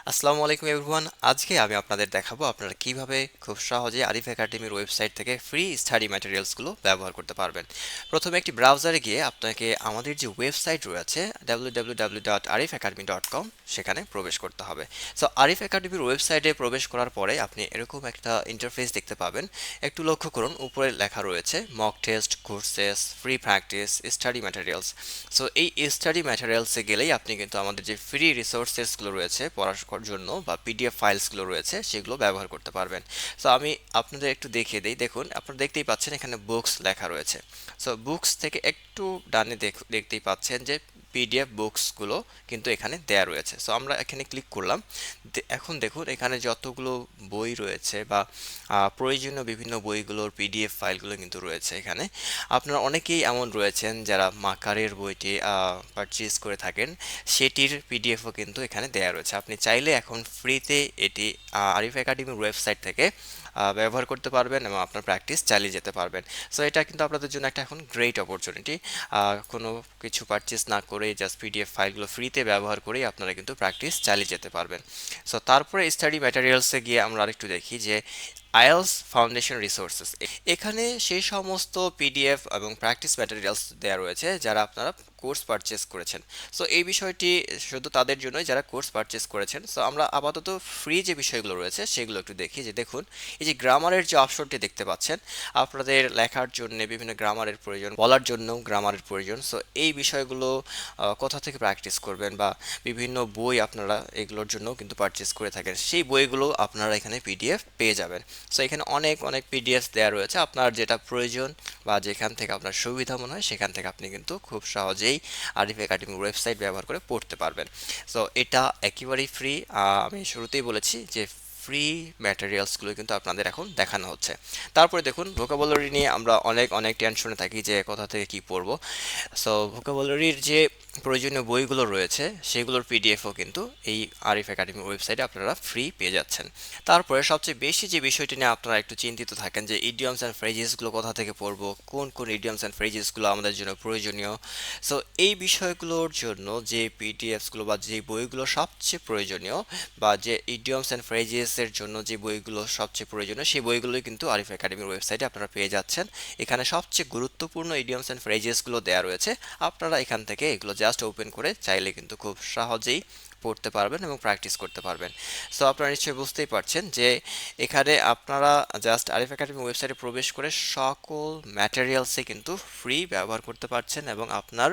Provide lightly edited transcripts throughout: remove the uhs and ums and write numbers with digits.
আসসালামু আলাইকুম এভরিওয়ান। আজকে আমি আপনাদের দেখাবো আপনারা কিভাবে খুব সহজে আরিফ একাডেমির ওয়েবসাইট থেকে ফ্রি স্টাডি ম্যাটেরিয়ালসগুলো ব্যবহার করতে পারবেন। প্রথমে একটি ব্রাউজারে গিয়ে আপনাকে আমাদের যে ওয়েবসাইট রয়েছে www.arifacademy.com সেখানে প্রবেশ করতে হবে। সো আরিফ একাডেমির ওয়েবসাইটে প্রবেশ করার পরে আপনি এরকম একটা ইন্টারফেস দেখতে পাবেন। একটু লক্ষ্য করুন, উপরে লেখা রয়েছে mock test, courses, free practice, study materials. So এই স্টাডি ম্যাটেরিয়ালসে গেলেই আপনি কিন্তু আমাদের যে ফ্রি রিসোর্সেসগুলো রয়েছে পড়ার জন্য বা পিডিএফ ফাইলসগুলো রয়েছে সেগুলো ব্যবহার করতে পারবেন। সো আমি আপনাদের একটু দেখিয়ে দিই। দেখুন, আপনারা দেখতেই পাচ্ছেন এখানে বুকস লেখা রয়েছে। সো বুকস থেকে একটু ডানে দেখতেই পাচ্ছেন যে পিডিএফ বুকসগুলো কিন্তু এখানে দেয়া রয়েছে। সো আমরা এখানে ক্লিক করলাম। এখন দেখুন এখানে যতগুলো বই রয়েছে বা প্রয়োজনীয় বিভিন্ন বইগুলোর পিডিএফ ফাইলগুলো কিন্তু রয়েছে এখানে। আপনারা অনেকেই এমন রয়েছেন যারা মাকারের বইটি পারচেজ করে থাকেন, সেটির পিডিএফও কিন্তু এখানে দেয়া রয়েছে। আপনি চাইলে এখন ফ্রিতে এটি আরিফ একাডেমির ওয়েবসাইট থেকে ব্যবহার করতে পারবেন এবং আপনার প্র্যাকটিস চালিয়ে যেতে পারবেন। সো এটা কিন্তু আপনাদের জন্য একটা এখন গ্রেট অপরচুনিটি। কোনো কিছু পারচেস না করে জাস্ট পিডিএফ ফাইলগুলো ফ্রিতে ব্যবহার করেই আপনারা কিন্তু প্র্যাকটিস চালিয়ে যেতে পারবেন। সো তারপরে স্টাডি ম্যাটেরিয়ালসে গিয়ে আমরা আরেকটু দেখি যে আইএলস ফাউন্ডেশন রিসোর্সেস। এখানে সেই সমস্ত পিডিএফ এবং প্র্যাকটিস ম্যাটেরিয়ালস দেওয়া রয়েছে যারা আপনারা কোর্স পারচেস করেছেন। সো এই বিষয়টি শুধু তাদের জন্যই যারা কোর্স পারচেস করেছেন। সো আমরা আপাতত ফ্রি যে বিষয়গুলো রয়েছে সেগুলো একটু দেখি। যে দেখুন, এই যে গ্রামারের যে অপশনটি দেখতে পাচ্ছেন, আপনাদের লেখার জন্য বিভিন্ন গ্রামারের প্রয়োজন, বলার জন্য গ্রামারের প্রয়োজন। সো এই বিষয়গুলো কোথা থেকে প্র্যাকটিস করবেন বা বিভিন্ন বই আপনারা এগুলোর জন্য কিন্তু পারচেস করে থাকেন, সেই বইগুলো আপনারা এখানে পিডিএফ পেয়ে যাবেন। সো এখানে অনেক অনেক পিডিএফ দেওয়া রয়েছে। আপনার যেটা প্রয়োজন বা যেখান থেকে আপনার সুবিধা মনে হয় সেখান থেকে আপনি কিন্তু খুব সহজেই আরিফ একাডেমির ওয়েবসাইট ব্যবহার করে পড়তে পারবেন। সো এটা একেবারেই ফ্রি। আমি শুরুতেই বলেছি যে ফ্রি ম্যাটেরিয়ালসগুলো কিন্তু আপনাদের এখন দেখানো হচ্ছে। তারপরে দেখুন, ভোকাবুলারি নিয়ে আমরা অনেক অনেক টেনশনে থাকি যে কোথা থেকে কি পড়বো। সো ভোকাবুলারির যে প্রয়োজনীয় বইগুলো রয়েছে সেগুলোর পিডিএফও কিন্তু এই আরিফ একাডেমি ওয়েবসাইটে আপনারা ফ্রি পেয়ে যাচ্ছেন। তারপরে সবচেয়ে বেশি যে বিষয়টি নিয়ে আপনারা একটু চিন্তিত থাকেন যে ইডিয়মস অ্যান্ড ফ্রেজেসগুলো কোথা থেকে পড়বো, কোন কোন ইডিয়মস অ্যান্ড ফ্রেজেসগুলো আমাদের জন্য প্রয়োজনীয়। সো এই বিষয়গুলোর জন্য যে পিডিএফসগুলো বা যে বইগুলো সবচেয়ে প্রয়োজনীয় বা যে ইডিয়মস অ্যান্ড ফ্রেজেসের জন্য যে বইগুলো সবচেয়ে প্রয়োজনীয় সেই বইগুলোই কিন্তু আরিফ একাডেমির ওয়েবসাইটে আপনারা পেয়ে যাচ্ছেন। এখানে সবচেয়ে গুরুত্বপূর্ণ ইডিয়মস অ্যান্ড ফ্রেজেসগুলো দেওয়া রয়েছে। আপনারা এখান থেকে এগুলো জাস্ট ওপেন করে চাইলে কিন্তু খুব সহজেই পড়তে পারবেন এবং প্র্যাকটিস করতে পারবেন। সো আপনারা নিশ্চয়ই বুঝতেই পারছেন যে এখানে আপনারা জাস্ট আরিফ একাডেমি ওয়েবসাইটে প্রবেশ করে সকল ম্যাটেরিয়ালসে কিন্তু ফ্রি ব্যবহার করতে পারছেন এবং আপনার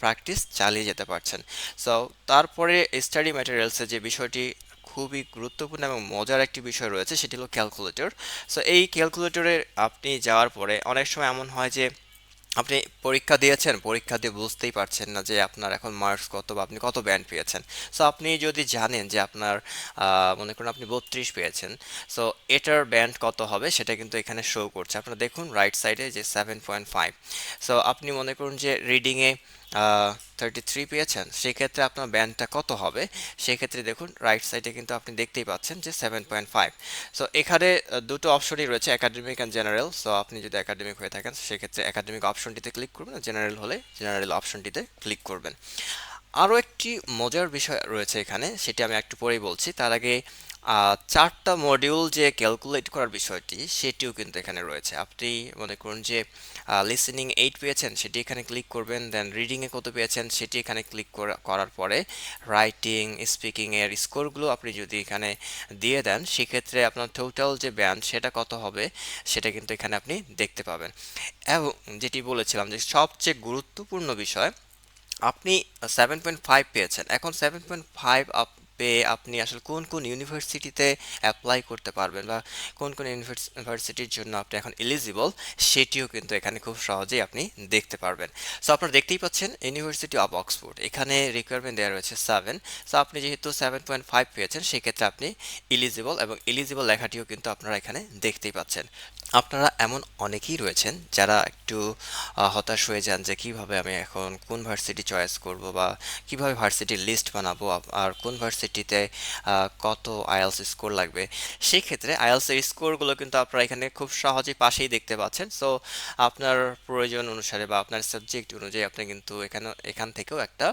প্র্যাকটিস চালিয়ে যেতে পারছেন। সো তারপরে স্টাডি ম্যাটেরিয়ালসে যে বিষয়টি খুবই গুরুত্বপূর্ণ এবং মজার একটি বিষয় রয়েছে সেটি হলো ক্যালকুলেটর। সো এই ক্যালকুলেটরে আপনি যাওয়ার পরে অনেক সময় এমন হয় যে আপনি পরীক্ষা দিয়েছেন, পরীক্ষা দিয়ে বুঝতেই পারছেন না যে আপনার এখন মার্কস কত বা আপনি কত ব্যান্ড পেয়েছেন। সো আপনি যদি জানেন যে আপনার মনে করুন আপনি 32 পেয়েছেন, সো এটার ব্যান্ড কত হবে সেটা কিন্তু এখানে শো করছে। আপনারা দেখুন রাইট সাইডে যে 7.5। সো আপনি মনে করুন যে রিডিংয়ে 33 পেয়েছেন, সেক্ষেত্রে আপনার ব্যান্ডটা কত হবে। সেক্ষেত্রে দেখুন রাইট সাইডে কিন্তু আপনি দেখতেই পাচ্ছেন যে 7.5। সো এখানে দুটো অপশনই রয়েছে, একাডেমিক অ্যান্ড জেনারেল। সো আপনি যদি একাডেমিক হয়ে থাকেন সেক্ষেত্রে একাডেমিক অপশনটিতে ক্লিক করবেন, জেনারেল হলে জেনারেল অপশনটিতে ক্লিক করবেন। আরও একটি মজার বিষয় রয়েছে এখানে, সেটি আমি একটু পরেই বলছি। তার আগে চারটা মডিউল যে ক্যালকুলেট করার বিষয়টি সেটিও কিন্তু এখানে রয়েছে। আপনি মনে করুন যে লিসেনিং 8 পেয়েছেন, সেটি এখানে ক্লিক করবেন। দেন রিডিংয়ে কত পেয়েছেন সেটি এখানে ক্লিক করার পরে রাইটিং, স্পিকিং এর স্কোরগুলো আপনি যদি এখানে দিয়ে দেন সেক্ষেত্রে আপনার টোটাল যে ব্যান্ড সেটা কত হবে সেটা কিন্তু এখানে আপনি দেখতে পাবেন। এবং যেটি বলেছিলাম যে সবচেয়ে গুরুত্বপূর্ণ বিষয়, আপনি 7.5 পেয়েছেন। এখন 7.5 পেয়ে আপনি আসলে কোন কোন ইউনিভার্সিটিতে অ্যাপ্লাই করতে পারবেন বা কোন কোন ইউনিভার্সিটির জন্য আপনি এখন এলিজিবল সেটিও কিন্তু এখানে খুব সহজেই আপনি দেখতে পারবেন। সো আপনারা দেখতেই পাচ্ছেন ইউনিভার্সিটি অফ অক্সফোর্ড, এখানে রিকোয়ারমেন্ট দেওয়া রয়েছে 7। সো আপনি যেহেতু 7.5 পেয়েছেন সেক্ষেত্রে আপনি এলিজিবল, এবং এলিজিবল লেখাটিও কিন্তু আপনারা এখানে দেখতেই পাচ্ছেন। আপনারা এমন অনেকেই রয়েছেন যারা একটু হতাশ হয়ে যান যে কিভাবে আমি এখন কোন ভার্সিটি চয়েস করব বা কিভাবে ভার্সিটির লিস্ট বানাবো আর কোন ভার্সিটি সাবজেক্টটিতে কত আইএলটিএস স্কোর লাগবে। সেই ক্ষেত্রে আইএলটিএস এর স্কোরগুলো কিন্তু আপনারা এখানে খুব সহজেই পাশেই দেখতে পাচ্ছেন। সো আপনার প্রয়োজন অনুসারে বা আপনার সাবজেক্ট অনুযায়ী আপনি কিন্তু এখান থেকেও একটা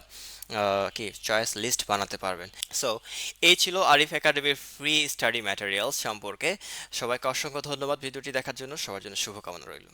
কি চয়েস লিস্ট বানাতে পারবেন। সো এই ছিল আরিফ একাডেমির ফ্রি স্টাডি ম্যাটেরিয়ালস সম্পর্কে। সবাইকে অসংখ্য ধন্যবাদ ভিডিওটি দেখার জন্য। সবার জন্য শুভকামনা রইল।